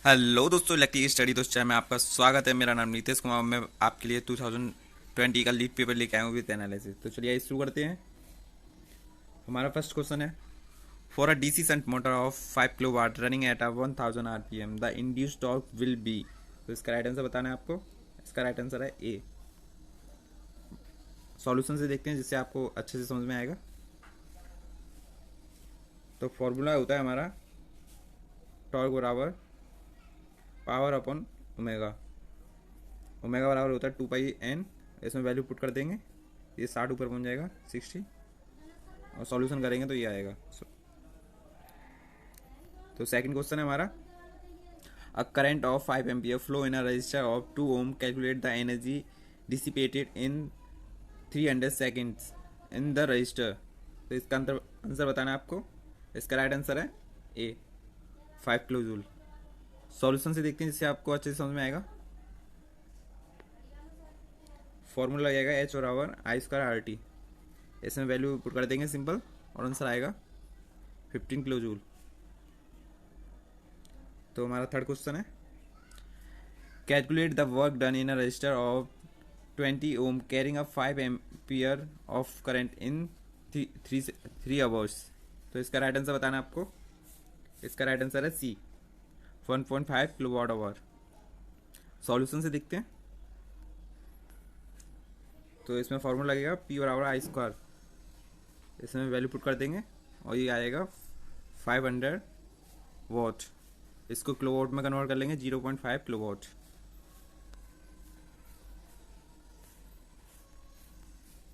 Hello दोस्तों, electric study दोस्त channel में आपका स्वागत है। मेरा नाम नीतीश कुमार। मैं आपके लिए 2020 का लीड पेपर लेके आया हूँ विद एनालिसिस। तो चलिए शुरू करते हैं। हमारा फर्स्ट क्वेश्चन है, for a DC shunt motor of 5 kilowatt running at a 1000 RPM the induced torque will be. तो इसका राइट आंसर बताना है आपको। इसका राइट आंसर है ए। सॉल्यूशन से देखते हैं जिससे आपको अच्छे से समझ में आएगा। तो फॉर्मूला होता है हमारा टॉर्क बराबर पावर अपॉन ओमेगा। ओमेगा बराबर होता है 2 पाई एन। इसमें वैल्यू पुट कर देंगे, ये 60 ऊपर पहुंच जाएगा 60, और सॉल्यूशन करेंगे तो ये आएगा। तो सेकंड क्वेश्चन है हमारा, a current of 5 ampere flow in a resistor of 2 ohm, calculate the energy dissipated in 300 seconds in the resistor. तो इसका आंसर बताना है आपको। इसका राइट आंसर है ए, 5 किलो जूल। सॉल्यूशन से देखते हैं जिससे आपको अच्छे से समझ में आएगा। फॉर्मूला लगेगा एच बराबर आई स्क्वायर आर टी। इसमें वैल्यू पुट कर देंगे सिंपल, और आंसर आएगा 15 किलो जूल। तो हमारा थर्ड क्वेश्चन है, calculate the work done in a resistor of 20 ohm carrying a 5 ampere of current in 3 hours. तो इसका राइट आंसर बताना है आपको। इसका राइट आंसर है सी, 1.5 किलोवाट आवर। सॉल्यूशन से देखते हैं। तो इसमें फॉर्मूला लगेगा पी बराबर आई स्क्वायर। इसमें वैल्यू पुट कर देंगे और ये आएगा 500 वॉट। इसको किलोवाट में कन्वर्ट कर लेंगे, 0.5 किलोवाट।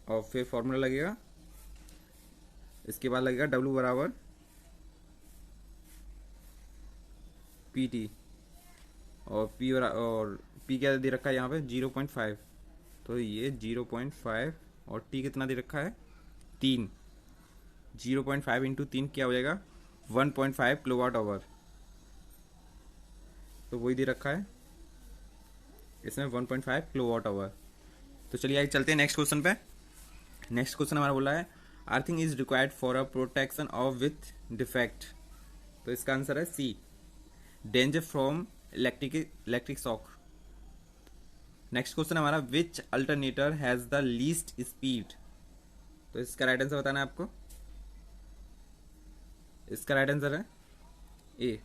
और फिर फॉर्मूला लगेगा, इसके बाद लगेगा डब्ल्यू बराबर पी टी। और पी क्या दे रखा है यहाँ पे 0.5। तो ये 0.5 और टी कितना दे रखा है 3। 0.5 इंटू 3 क्या हो जाएगा 1.5 किलोवाट आवर। तो वही दे रखा है इसमें 1.5 किलोवाट आवर। तो चलिए आगे चलते हैं नेक्स्ट क्वेश्चन पे। नेक्स्ट क्वेश्चन हमारा बोला है, earthing is required for a protection of with defect. तो इसका आंसर है C, danger from electric shock. Next question हमारा, which alternator has the least speed. तो इसका राइट आंसर बताना है आपको। इसका राइट आंसर है ए।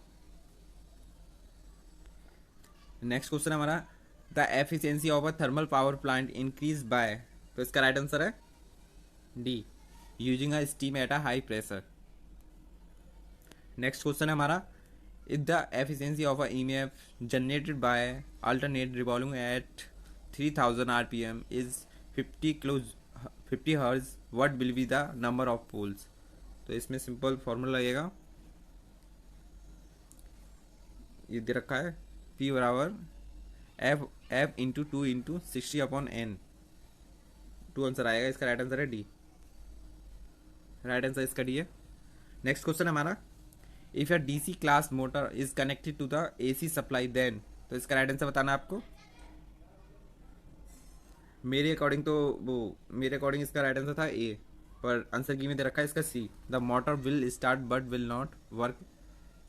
नेक्स्ट क्वेश्चन हमारा, the efficiency of a thermal power plant increase by. तो इसका राइट आंसर है D, using a steam at a high pressure. Next question है हमारा, if the efficiency of a EMF generated by alternate revolving at 3000 RPM is 50 hertz, what will be the number of poles. तो इसमें simple formula लगेगा, ये दे रखा है P बराबर F F into 2 into 60/n। 2 answer आएगा। इसका राइट आंसर है डी। राइट आंसर इसका डी है। नेक्स्ट क्वेश्चन हमारा, if your DC class motor is connected to the AC supply then. तो इसका राइट आंसर बताना है आपको। मेरे अकॉर्डिंग इसका राइट आंसर था ए, पर आंसर की में दे रखा है इसका C, the motor will start but will not work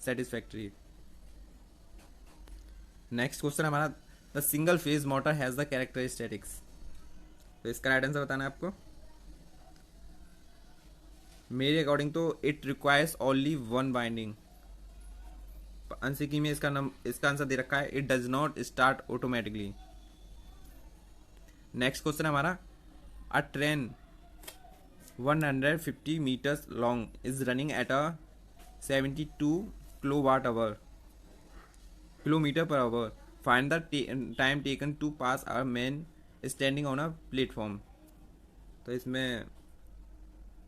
satisfactory. Next question हमारा, the single phase motor has the characteristics. तो इसका राइट आंसर बताना है आपको। मेरे अकॉर्डिंग तो it requires only one binding. Answer की में इसका आंसर दे रखा है, it does not start automatically. Next question हमारा, a train 150 meters long is running at a 72 kilowatt hour kilometer per hour, find the time taken to pass a man standing on a platform. तो इसमें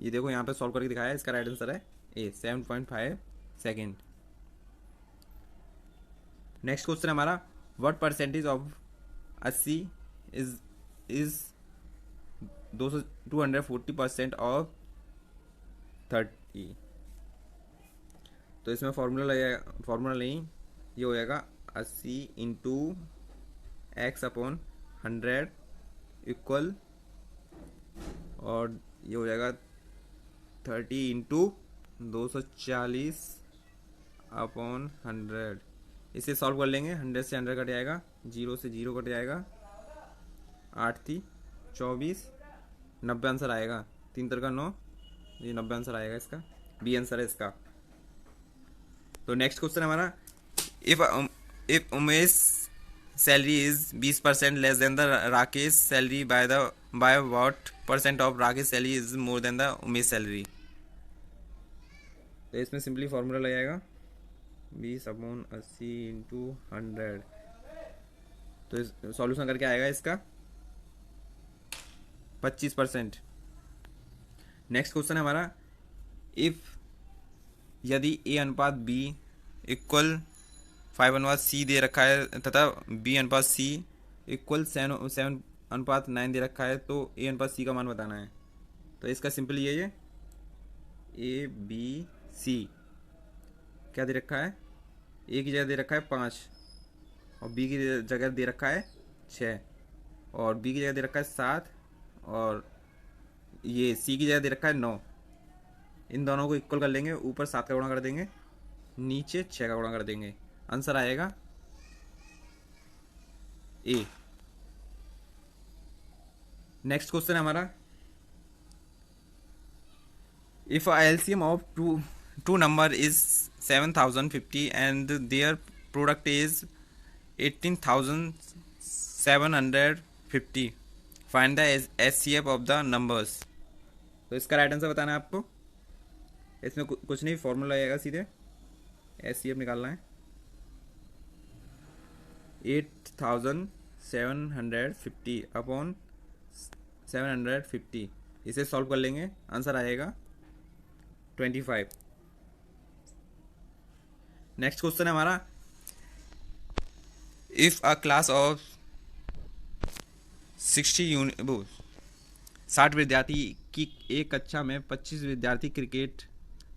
ये देखो यहाँ पे solve करके दिखाया है। इसका राइट आंसर है ए, 7.5 सेकेंड। नेक्स्ट क्वेश्चन हमारा, what percentage of 80 is is 240% of 30। तो इसमें फॉर्मूला नहीं, ये हो जाएगा 80 इंटू x/100 इक्वल, और ये हो जाएगा 30 इंटू 240/100। इसे सॉल्व कर लेंगे, 100 से 100 कट जाएगा, 0 से 0 कट जाएगा, 8 थी 24, 90 आंसर आएगा, 3 का 9, ये 90 आंसर आएगा इसका, बी आंसर है इसका। तो नेक्स्ट क्वेश्चन हमारा, if if Umesh salary is 20% less than the Rakesh salary by what percent of Rakesh salary is more than the Umesh salary. तो इसमें सिंपली फॉर्मूला लगाएगा 20/80 इंटू 100। तो सॉल्यूशन करके आएगा इसका 25%। नेक्स्ट क्वेश्चन है हमारा, इफ यदि ए अनुपात बी इक्वल 5 अनुपात सी दे रखा है तथा बी अनुपात सी इक्वल 7 अनुपात 9 दे रखा है, तो ए अनुपात सी का मान बताना है। तो इसका सिंपल ये है, ए बी सी क्या दे रखा है, ए की जगह दे रखा है 5 और बी की जगह दे रखा है 6 और बी की जगह दे रखा है 7 और ये सी की जगह दे रखा है 9। इन दोनों को इक्वल कर लेंगे, ऊपर 7 का गुणा कर देंगे, नीचे 6 का गुणा कर देंगे, आंसर आएगा ए। नेक्स्ट क्वेश्चन है हमारा, if LCM of two number is 7050 and their product is 18750, find the HCF of the numbers. तो इसका राइट आंसर बताना है आपको। इसमें कुछ नहीं, फॉर्मूला आएगा, सीधे एचसीएफ निकालना है, 8750 अपॉन 750, इसे सॉल्व कर लेंगे, आंसर आएगा 25। नेक्स्ट क्वेश्चन है हमारा, इफ अ क्लास ऑफ 60 विद्यार्थी की एक कक्षा में 25 विद्यार्थी क्रिकेट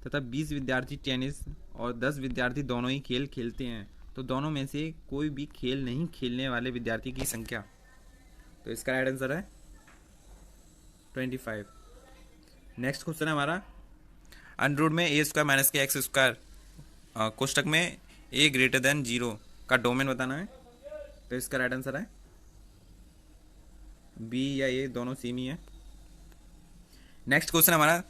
तथा 20 विद्यार्थी टेनिस और 10 विद्यार्थी दोनों ही खेल खेलते हैं, तो दोनों में से कोई भी खेल नहीं खेलने वाले विद्यार्थी की संख्या। तो इसका राइट आंसर है 25। नेक्स्ट क्वेश्चन है हमारा, अंडर में ए स्क्वायर माइनस के एक्स स्क्वायर कोष्टक में ए ग्रेटर देन 0 का डोमेन बताना है। तो इसका राइट आंसर है बी या ए, दोनों सेम ही है। नेक्स्ट क्वेश्चन हमारा,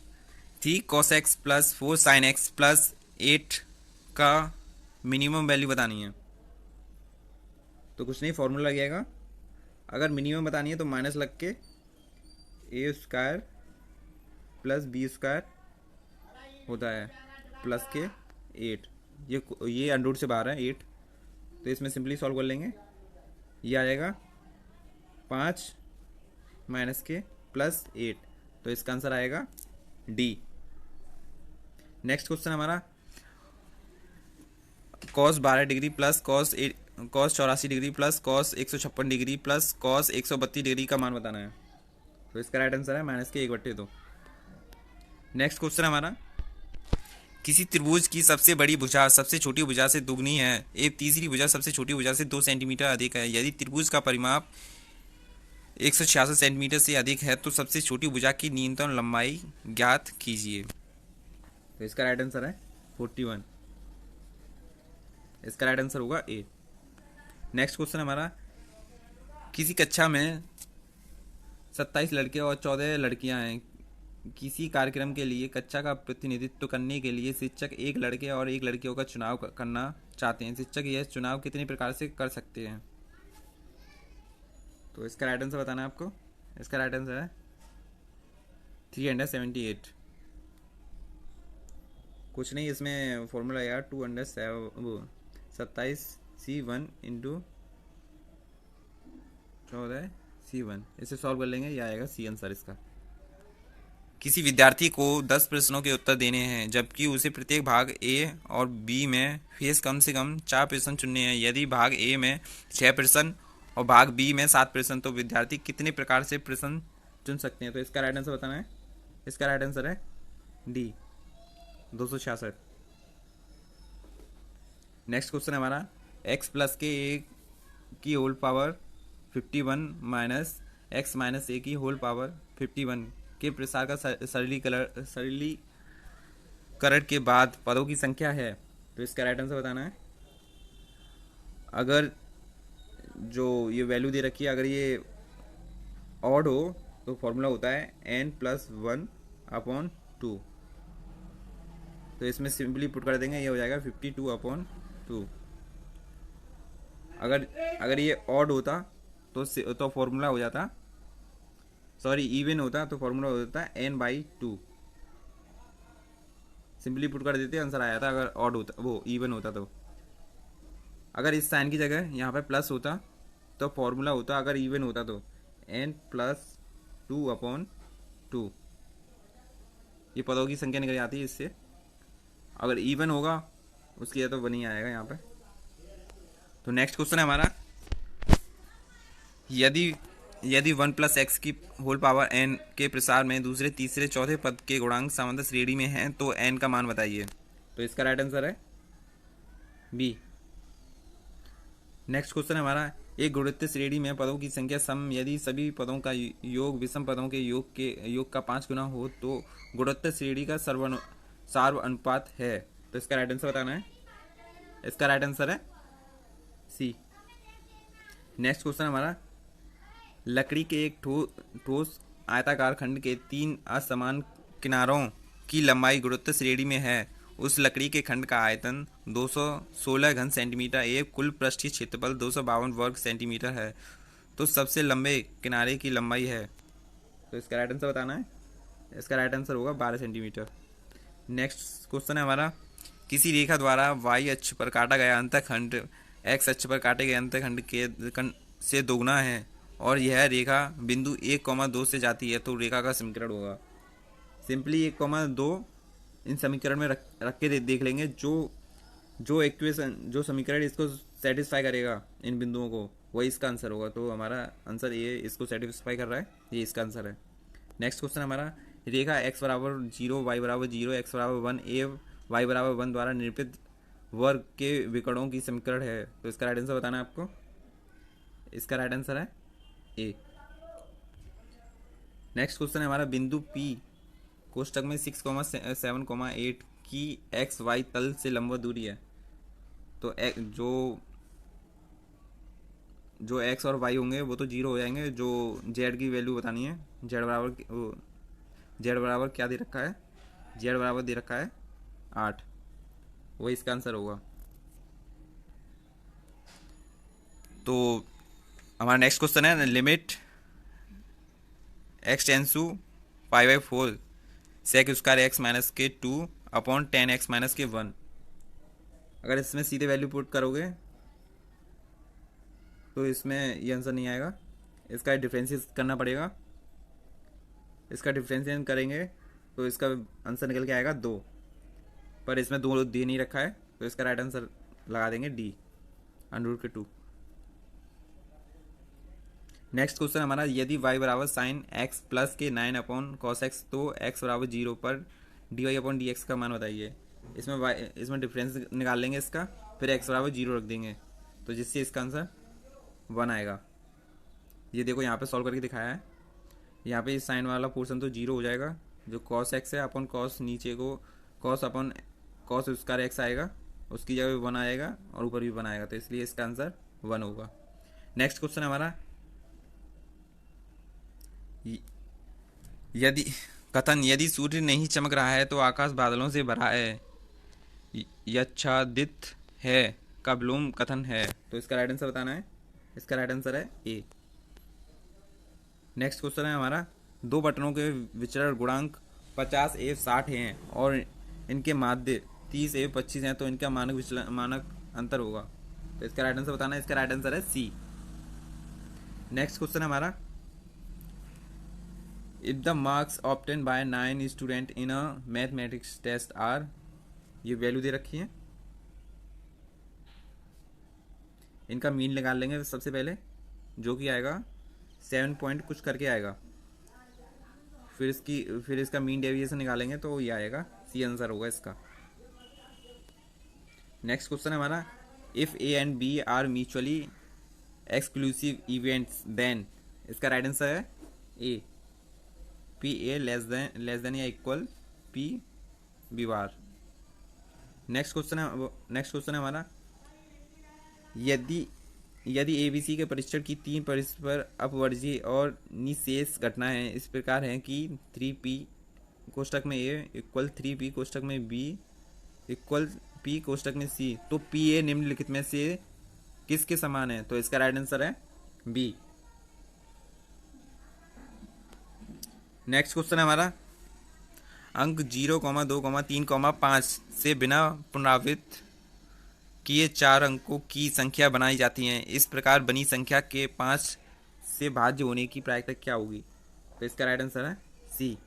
3 cos x plus 4 sin x plus 8 का मिनिमम वैल्यू बतानी है। तो कुछ नहीं, फॉर्मूला लगेगा, अगर मिनिमम बतानी है तो माइनस लग के ए स्क्वायर प्लस बी स्क्वायर होता है प्लस के 8, ये अंडर से बाहर है 8, तो इसमें सिंपली सॉल्व कर लेंगे, ये आ जाएगा 5 माइनस के प्लस 8, तो इसका आंसर आएगा डी। नेक्स्ट क्वेश्चन हमारा, cos 12 degree plus cos 84 degree plus cos 156 degree plus cos 132 degree का मान बताना है। तो इसका राइट आंसर है माइनस के 1/2। नेक्स्ट क्वेश्चन हमारा, किसी त्रिभुज की सबसे बड़ी भुजा सबसे छोटी भुजा से दुगनी है, एक तीसरी भुजा सबसे छोटी भुजा से 2 सेंटीमीटर अधिक है, यदि त्रिभुज का परिमाप 166 सेंटीमीटर से अधिक है तो सबसे छोटी भुजा की न्यूनतम लंबाई ज्ञात कीजिए। तो इसका राइट आंसर है 41, इसका राइट आंसर होगा ए। नेक्स्ट क्वेश्चन हमारा, किसी कक्षा में 27 लड़के और 14 लड़कियां हैं, किसी कार्यक्रम के लिए कक्षा का प्रतिनिधित्व करने के लिए शिक्षक एक लड़के और एक लड़कियों का चुनाव करना चाहते हैं, शिक्षक यह चुनाव कितने प्रकार से कर सकते हैं। तो इसका राइट आंसर बताना है आपको। इसका राइट आंसर है 378। कुछ नहीं, इसमें फॉर्मूला आया 227C1 इंटू 14C1, इसे सॉल्व कर लेंगे, ये आएगा सी आंसर इसका। किसी विद्यार्थी को 10 प्रश्नों के उत्तर देने हैं, जबकि उसे प्रत्येक भाग ए और बी में फेस कम से कम 4 प्रश्न चुनने हैं। यदि भाग ए में 6 प्रश्न और भाग बी में 7 प्रश्न, तो विद्यार्थी कितने प्रकार से प्रश्न चुन सकते हैं। तो इसका राइट आंसर बताना है। इसका राइट आंसर है डी 266। नेक्स्ट क्वेश्चन हमारा, x प्लस के ए की whole power 51 minus x minus a की होल पावर 51 के प्रसार का सरलीकरण के बाद पदों की संख्या है। तो इसका राइट आंसर बताना है। अगर जो ये वैल्यू दे रखी है अगर ये ऑड हो तो फॉर्मूला होता है n+1/2। तो इसमें सिंपली पुट कर देंगे, ये हो जाएगा 52/2। अगर अगर ये ऑड होता तो फॉर्मूला हो जाता, सॉरी इवन होता तो फॉर्मूला हो जाता n/2। सिंपली पुट कर देते आंसर आ जाता अगर ऑड होता, वो इवन होता तो। अगर इस साइन की जगह यहाँ पे प्लस होता तो फॉर्मूला होता, अगर इवन होता तो n+2/2। ये पदों की संख्या निकल जाती है इससे। अगर इवन होगा उसकी तो बनी आएगा यहाँ पे। तो नेक्स्ट क्वेश्चन है हमारा, यदि यदि 1+x की होल पावर n के प्रसार में दूसरे तीसरे चौथे पद के गुणांक समांतर श्रेणी में हैं तो n का मान बताइए। तो इसका राइट आंसर है बी। नेक्स्ट क्वेश्चन है हमारा, एक गुणोत्तर श्रेणी में पदों की संख्या सम यदि सभी पदों का योग विषम पदों के योग का 5 गुना हो तो गुणोत्तर श्रेणी का सार्व अनुपात है। तो इसका राइट आंसर बताना है। इसका राइट आंसर है सी। नेक्स्ट क्वेश्चन हमारा, लकड़ी के एक ठोस आयताकार खंड के 3 असमान किनारों की लंबाई गुणोत्तर श्रेणी में है। उस लकड़ी के खंड का आयतन 216 घन सेंटीमीटर एक कुल पृष्ठीय क्षेत्रफल 252 वर्ग सेंटीमीटर है। तो सबसे लंबे किनारे की लंबाई है। तो इसका राइट आंसर बताना है। इसका राइट आंसर होगा 12 सेंटीमीटर। नेक्स्ट क्वेश्चन है हमारा, किसी रेखा द्वारा y अक्ष पर काटा गया अंतःखंड x अक्ष पर काटे गए अंतःखंड के से दोगुना है और यह रेखा बिंदु 1,2 से जाती है तो रेखा का समीकरण होगा। सिंपली 1,2 इन समीकरण में रख के देख लेंगे, जो इक्वेशन जो समीकरण इसको सेटिस्फाई करेगा इन बिंदुओं को वही इसका आंसर होगा। तो हमारा आंसर ये इसको सेटिस्फाई कर रहा है, ये इसका आंसर है। नेक्स्ट क्वेश्चन हमारा, रेखा x बराबर 0 y बराबर 0 x बराबर 1 a y बराबर 1 द्वारा निरूपित वर्ग के विकर्णों की समीकरण है। तो इसका राइट आंसर बताना है आपको। इसका राइट आंसर है ए। नेक्स्ट क्वेश्चन है हमारा, बिंदु P कोष्टक में 6,7,8 की एक्स वाई तल से लंबवत दूरी है। तो जो एक्स और वाई होंगे वो तो जीरो हो जाएंगे। जो जेड की वैल्यू बतानी है, जेड बराबर क्या दे रखा है, जेड बराबर दे रखा है 8, वही इसका आंसर होगा। तो हमारा नेक्स्ट क्वेश्चन है, limit x tends to π/4 sec square x minus के 2/10x माइनस के 1। अगर इसमें सीधे वैल्यू पुट करोगे तो इसमें ये आंसर नहीं आएगा, इसका डिफरेंशिएट करना पड़ेगा। इसका डिफरेंशिएट करेंगे तो इसका आंसर निकल के आएगा 2, पर इसमें 2 दे नहीं रखा है तो इसका राइट आंसर लगा देंगे डी, √2। नेक्स्ट क्वेश्चन हमारा, यदि y बराबर साइन x प्लस के 9/cos x तो x बराबर 0 पर dy/dx का मान बताइए। इसमें डिफरेंस निकाल लेंगे इसका, फिर x बराबर 0 रख देंगे तो जिससे इसका आंसर 1 आएगा। ये देखो यहाँ पे सॉल्व करके दिखाया है। यहाँ पे इस साइन वाला पोर्शन तो 0 हो जाएगा, जो cos x है अपन cos नीचे को cos स्क्वायर x आएगा, उसकी जगह 1 आएगा और ऊपर भी 1 आएगा, तो इसलिए इसका आंसर 1 होगा। नेक्स्ट क्वेश्चन हमारा, यदि सूर्य नहीं चमक रहा है तो आकाश बादलों से भरा है, यच्छादित है का विलोम कथन है। तो इसका राइट आंसर बताना है। इसका राइट आंसर है ए। नेक्स्ट क्वेश्चन है हमारा, दो बटनों के विचरण गुणांक 50 एवं 60 हैं और इनके माध्य 30 एवं 25 हैं, तो इनका मानक अंतर होगा। तो इसका राइट आंसर बताना है। इसका राइट आंसर है सी। नेक्स्ट क्वेश्चन हमारा, if the marks obtain by 9 student in a mathematics test are, ये वैल्यू दे रखी है, इनका मीन निकाल लेंगे सबसे पहले, जो कि आएगा 7 पॉइंट कुछ करके आएगा। फिर इसका मीन डेविएशन निकालेंगे तो ये आएगा सी, आंसर होगा इसका। नेक्स्ट क्वेश्चन है हमारा, if A and B are mutually exclusive events then, इसका राइट आंसर है A, P A less than या equal P B bar. Next question है हमारा, यदि यदि एबीसी के परीक्षण की तीन परस्पर अपवर्जीय और निशेष घटनाएं इस प्रकार हैं कि 3p कोष्टक में ए इक्वल 3p कोष्टक में बी इक्वल p कोष्टक में सी, तो पी ए निम्नलिखित में से किसके समान है? तो इसका राइट आंसर है बी। नेक्स्ट क्वेश्चन है हमारा, अंक 0,2,3,5 से बिना पुनरावृत्त किए 4 अंकों की संख्या बनाई जाती है। इस प्रकार बनी संख्या के 5 से भाज्य होने की प्रायिकता क्या होगी? तो इसका राइट आंसर है सी।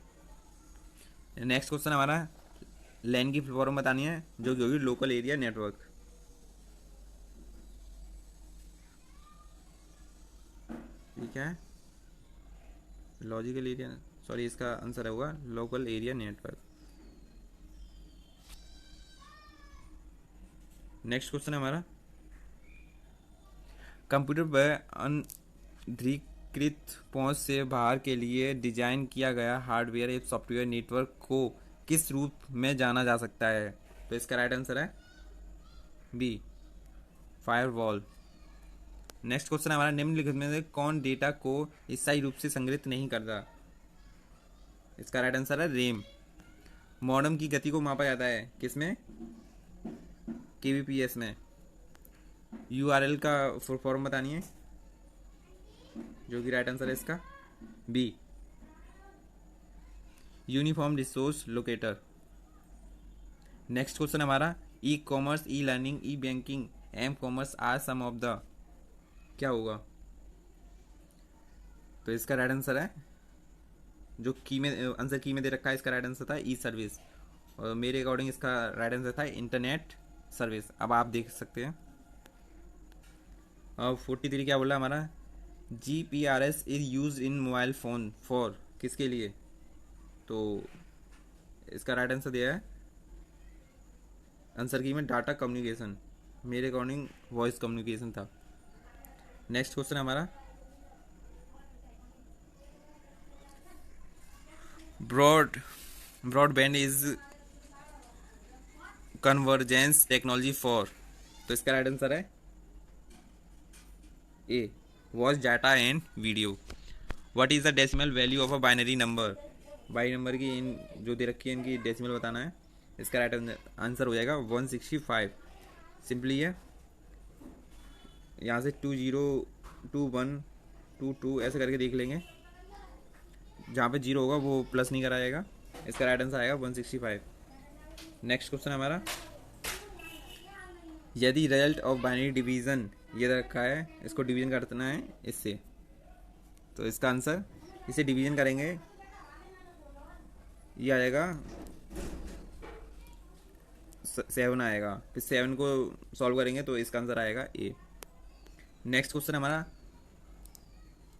नेक्स्ट क्वेश्चन हमारा, लैन की फुल फॉर्म बतानी है जो कि होगी लोकल एरिया नेटवर्क। ठीक है, लॉजिकल एरिया, सॉरी इसका आंसर होगा local area network. Next question है हमारा, कंप्यूटर पर अनधिकृत पहुंच से बाहर के लिए डिजाइन किया गया हार्डवेयर या सॉफ्टवेयर नेटवर्क को किस रूप में जाना जा सकता है? तो इसका राइट आंसर है बी, फायरवॉल। नेक्स्ट क्वेश्चन है हमारा, निम्नलिखित में से कौन डेटा को स्थायी रूप से संग्रहित नहीं करता? इसका राइट आंसर है रैम। मॉडेम की गति को मापा जाता है किसमें? केबीपीएस में। यूआरएल का फुल फॉर्म बतानी है जो कि राइट आंसर है इसका B, uniform resource locator. Next question हमारा, e commerce, e learning, e banking, m commerce are some of the, क्या होगा? तो इसका राइट आंसर है, जो की में आंसर की में दे रखा है, इसका राइट आंसर था ई सर्विस, और मेरे अकॉर्डिंग इसका राइट आंसर था इंटरनेट सर्विस। अब आप देख सकते हैं। अब 43 क्या बोला हमारा, GPRS is use in mobile phone for, किसके लिए? तो इसका राइट आंसर दिया है आंसर की में डाटा कम्युनिकेशन, मेरे अकॉर्डिंग वॉइस कम्युनिकेशन था। नेक्स्ट क्वेश्चन हमारा, broadband is convergence technology for, तो इसका राइट आंसर है A, voice data and video. What is the decimal value of a binary number? Binary number की इन जो दे रखी है इनकी डेसिमल बताना है। इसका राइट आंसर हो जाएगा 165। सिंपली है, यहाँ से 202122 ऐसे करके देख लेंगे, जहाँ पे जीरो होगा वो प्लस नहीं करा जाएगा। इसका राइट आंसर आएगा 165। नेक्स्ट क्वेश्चन हमारा, यदि रिजल्ट ऑफ बाइनरी डिवीजन ये रखा है, इसको डिवीजन करना है इससे, तो इसका आंसर, इसे डिवीजन करेंगे ये आएगा 7 आएगा, फिर 7 को सॉल्व करेंगे तो इसका आंसर आएगा ए। नेक्स्ट क्वेश्चन हमारा,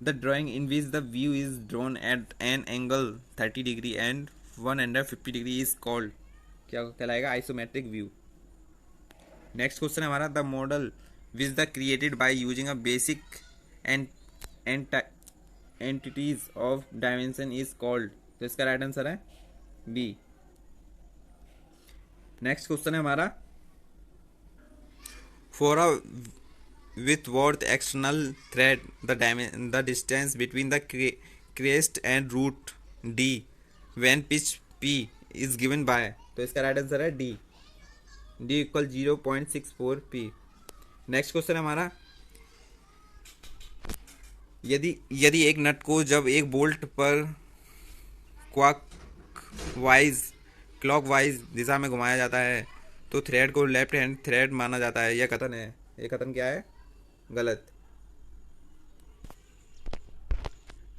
the drawing in which the view is drawn at an angle 30 degree and 150 degree is called, क्या कहलाएगा? Isometric view. नेक्स्ट क्वेश्चन हमारा, the model which the created by using a basic entities of dimension is called, तो इसका right answer है B. Next question है हमारा, for a Whitworth external thread the distance between the crest and root D when pitch P is given by, तो इसका right answer है D, D equal 0.64 P. Next question है हमारा, यदि एक नट को जब एक बोल्ट पर क्लॉकवाइज दिशा में घुमाया जाता है तो थ्रेड को लेफ्ट हैंड थ्रेड माना जाता है, यह कथन है, यह कथन क्या है? गलत।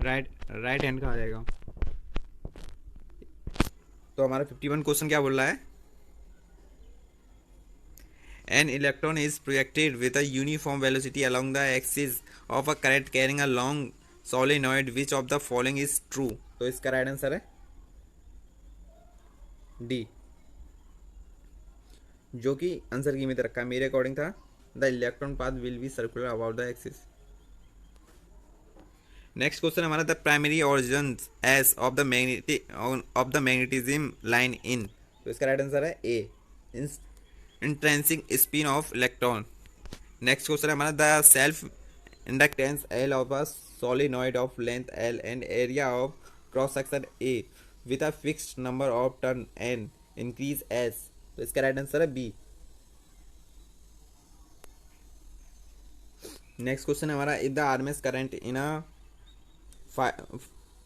राइट हैंड का आ जाएगा। तो हमारा 51 क्वेश्चन क्या बोल रहा है, An electron is projected with a uniform velocity along the axis of a current carrying a long solenoid. Which of the following is true? तो इसका राइट आंसर है डी, जो कि आंसर की में रखा है, मेरे अकॉर्डिंग था the electron path will be circular about the axis. Next question हमारा, the primary origins of the magnetism line in, तो इसका राइट आंसर है A, intrinsic spin of electron. Next question है हमारा the self inductance L of a solenoid of length L and area of cross section A with a fixed number of turn N increases. तो इसका right answer है B. Next question है हमारा if the RMS current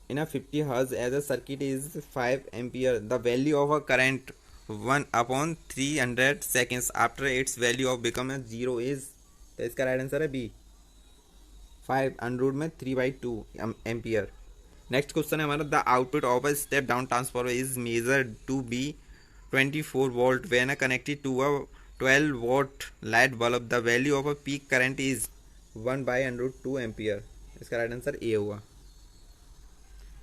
in a 50 hertz as a circuit is 5 ampere, the value of a current 1 upon 300 seconds after its value of become a 0 is। तो इसका right answer है B 5 under में 3/2 ampere. Next question है हमारा the output of a step down transformer is measured to be 24 volt when connected to a 12 volt light bulb, the value of a peak current is 1/√2 ampere. इसका right answer A होगा।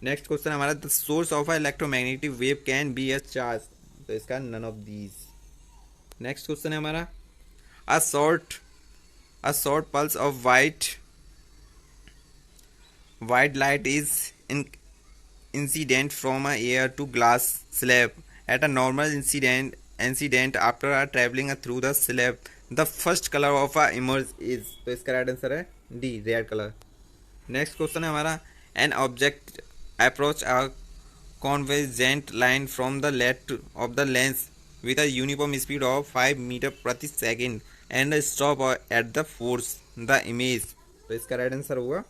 Next question हमारा the source of a electromagnetic wave can be a charge. तो इसका none of these. Next question है हमारा a short pulse of white light is incident from a air to glass slab at a normal incident after traveling through the slab, the first color of a emerge is। तो इसका right answer है D red colour. Next question है हमारा an object approach a convergent line from the left of the lens with a uniform speed of 5 meter प्रति second and stop at the force the image। तो इसका right answer होगा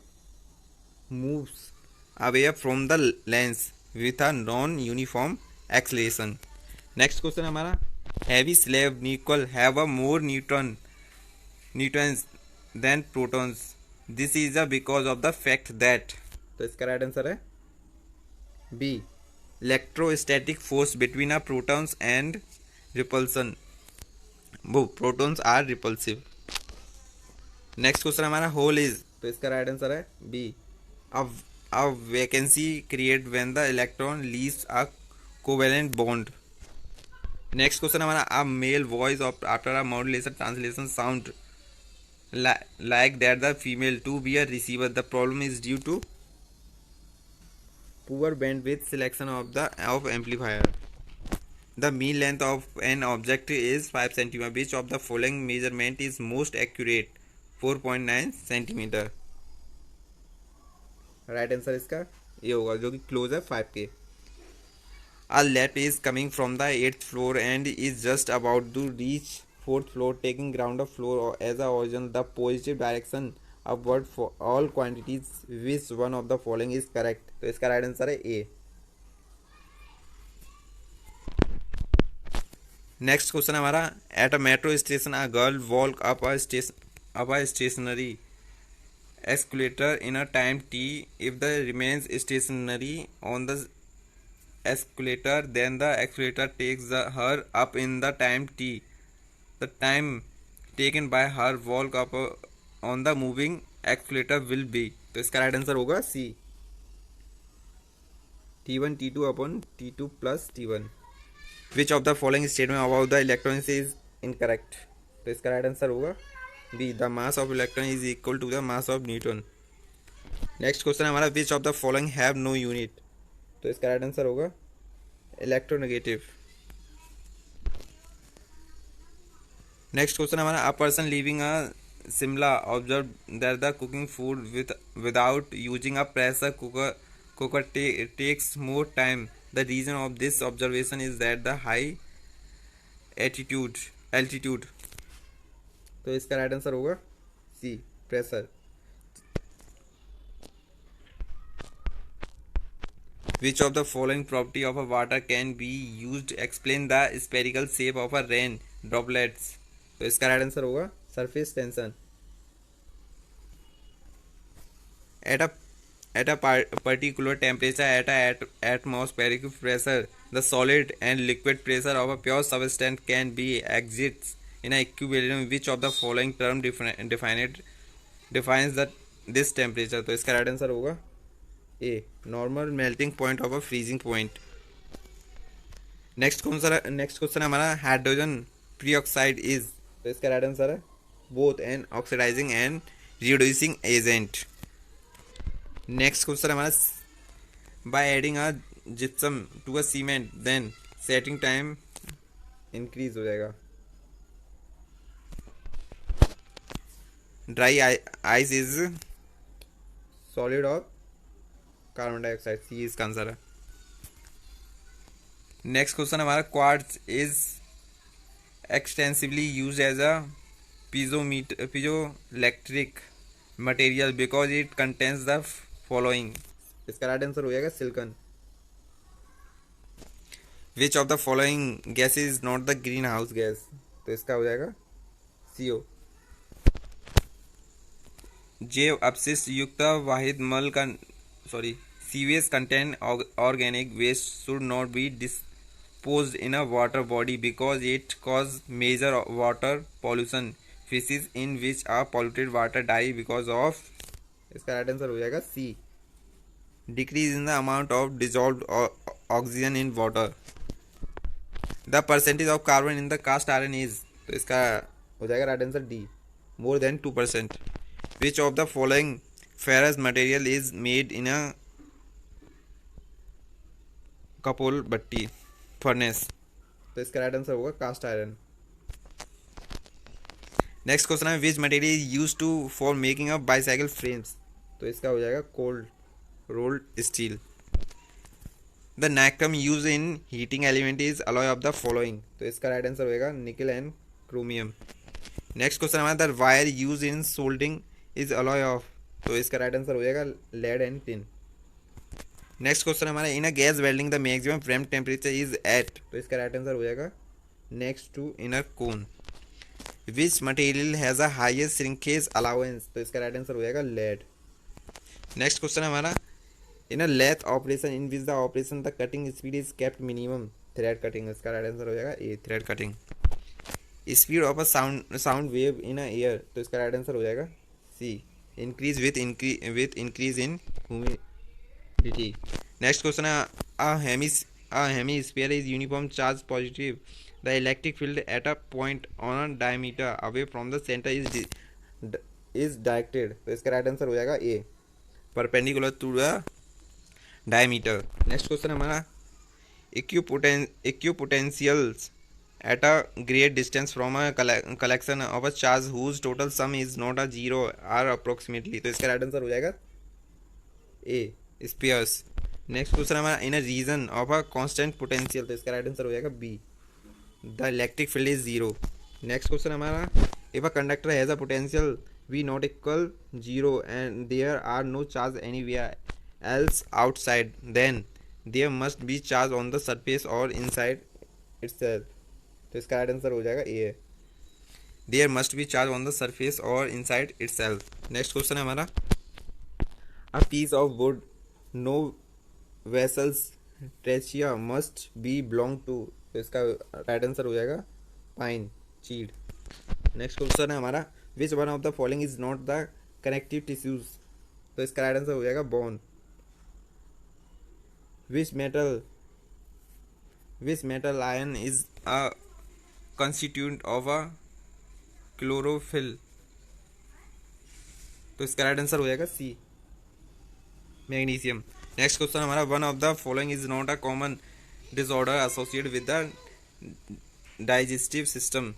moves away from the lens with a non uniform acceleration। Next question हमारा heavy slab nickel have a more neutrons than protons, this is because of the fact that। तो इसका right answer है B electrostatic force between a protons and repulsion, वो protons are repulsive. Next question हमारा hole is. तो इसका right answer है B a vacancy create when the electron leaves a covalent bond. Next question हमारा a male voice of after a modulation translation sound like that the female to be a receiver, the problem is due to poor bandwidth selection of amplifier। The mean length of an object is 5 cm, which of the following measurement is most accurate? 4.9 cm। Right answer इसका ये होगा जो कि close है 5 के। A leap is coming from the 8th floor and is just about to reach 4th floor, taking ground floor as a origin, the positive direction upward for all quantities, which one of the following is correct? तो इसका right answer है A. Next question हमारा at a metro station a girl walk up a stationary escalator in a time t, if the remains stationary on the escalator then the accelerator takes her up in the time t, the time taken by her walk up on the moving accelerator will be। तो इसका right answer होगा C t1 t2 upon t2 plus t1। Which of the following statement about the electronics is incorrect. तो इसका right answer होगा B the mass of electron is equal to the mass of Newton. Next question हमारा which of the following have no unit. तो इसका right answer होगा electronegative. Next question हमारा a person living a Shimla observe that the cooking food without using a pressure cooker takes more time, the reason of this observation is that the high altitude। तो इसका right answer होगा सी pressure. Which of the following property of a water can be used to explain the spherical shape of a rain droplets? तो इसका right answer होगा surface tension. At a particular temperature at a atmospheric pressure, the solid and liquid pressure of a pure substance can be exists in a equilibrium. Which of the following term defines this temperature? तो इसका right answer होगा A normal melting point of a freezing point. Next question हमारा hydrogen peroxide is. तो इसका right answer है both an oxidising and reducing agent. Next question हमारा by adding a gypsum to a cement then setting time increase हो जाएगा। Dry ice is solid और carbon dioxide, C इसका answer है। Next question हमारा, quartz is extensively use as a piezoelectric material because it contains the following। इसका right answer हो जाएगा silicon. Which of the following gas is not the green house gas, तो इसका हो जाएगा CO। जैव अपशिष्ट युक्त वाहिद मल का sewage contain organic waste should not be disposed in a water body because it cause major water pollution. Fishes in which are polluted water die because of, इसका राइट आंसर हो जाएगा C, decrease in the amount of dissolved oxygen in water. The percentage of carbon in the cast iron is, तो इसका हो जाएगा right answer D, more than 2%। Which of the following ferrous material is made in a cupola भट्टी furnace, तो इसका right answer होगा cast iron. Next question है, which material is use to for making a bicycle frames, तो इसका हो जाएगा cold rolled steel. The nichrome use in heating element is alloy of the following, तो इसका राइट आंसर होगा nickel and chromium. Next question हमारा, the wire use in soldering is alloy of, तो इसका राइट आंसर हो जाएगा lead and tin. Next question हमारा, in a gas welding the maximum flame temperature is at, तो इसका right answer हो जाएगा next to inner cone. Which material has a highest shrinkage allowance, तो इसका राइट आंसर हो जाएगा लेड। नेक्स्ट क्वेश्चन हमारा, in a lathe operation in which the operation the cutting speed is kept minimum, thread cutting, इसका right answer हो जाएगा A, thread cutting. Speed of a sound wave in a air, तो इसका right answer हो जाएगा C, increase with increase in humidity. Next question है, a hemisphere is uniform charge positive, the electric field at a point on a diameter away from the center is directed, तो इसका right answer हो जाएगा A, perpendicular to the diameter. Next question हमारा, equipotentials at a great distance from a collection of a charge whose total sum is not a zero are approximately, तो इसका right answer हो जाएगा ए, spheres. Next question हमारा, in a region of a constant potential, तो इसका right answer हो जाएगा B, the electric field is zero. Next question हमारा, if a conductor has a potential V not equal zero and there are no charge anywhere else outside then there must be charge on the surface और inside itself, तो इसका right answer हो जाएगा A है, there must be charge on the surface और inside itself. Next question है हमारा, a piece of wood no vessels trachea must be belong to, तो इसका राइट आंसर हो जाएगा पाइन, चीड़। नेक्स्ट क्वेश्चन है हमारा, which one of the following is not the connective tissues, तो इसका राइट आंसर हो जाएगा bone. Which metal ion is a constituent of a chlorophyll, तो इसका राइट आंसर हो जाएगा सी, मैग्नीशियम। नेक्स्ट क्वेश्चन हमारा, one of the following is not a common disorder associated with the digestive system,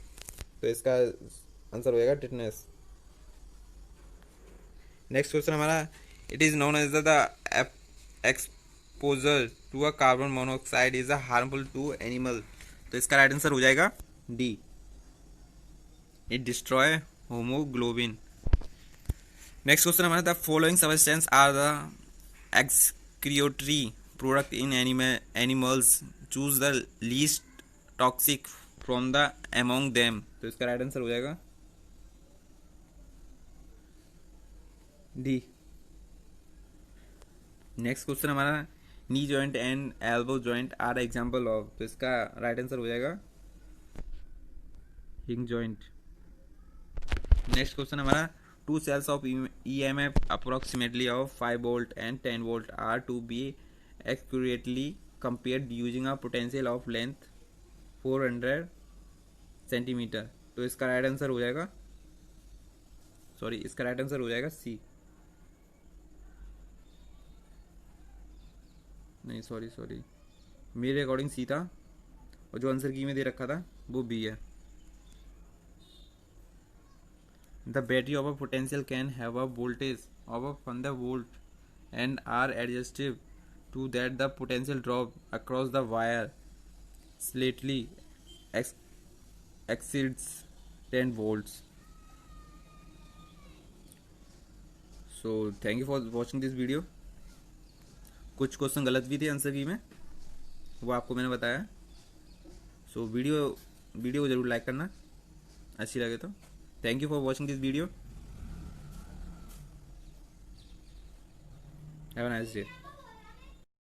तो इसका answer हो जाएगा tetanus. Next question हमारा, it is known as the exposure to a carbon monoxide is a harmful to animal, तो इसका right answer हो जाएगा D, it destroy haemoglobin. Next question हमारा, the following substance are the excretory product in animals, choose the least toxic from the among them, तो इसका right answer हो जाएगा D. Next question हमारा, knee joint and elbow joint are example of, तो इसका right answer हो जाएगा hinge joint. Next question हमारा, two cells of EMF approximately of 5 volt and 10 volt are to be accurately compared using a potential of length 400 centimetre, तो इसका right answer हो जाएगा इसका राइट आंसर हो जाएगा सी, नहीं सॉरी मेरे अकॉर्डिंग सी था और जो आंसर की में दे रखा था वो बी है। The battery of a potential can have a voltage of a 100 volt and are adjusted to that the potential drop across the wire slightly ex- exceeds 10 volts. So thank you for watching this video. कुछ question गलत भी थे answer की में, वो आपको मैंने बताया. सो वीडियो को ज़रूर लाइक करना अच्छी लगे तो. Thank you for watching this video. Have a nice day.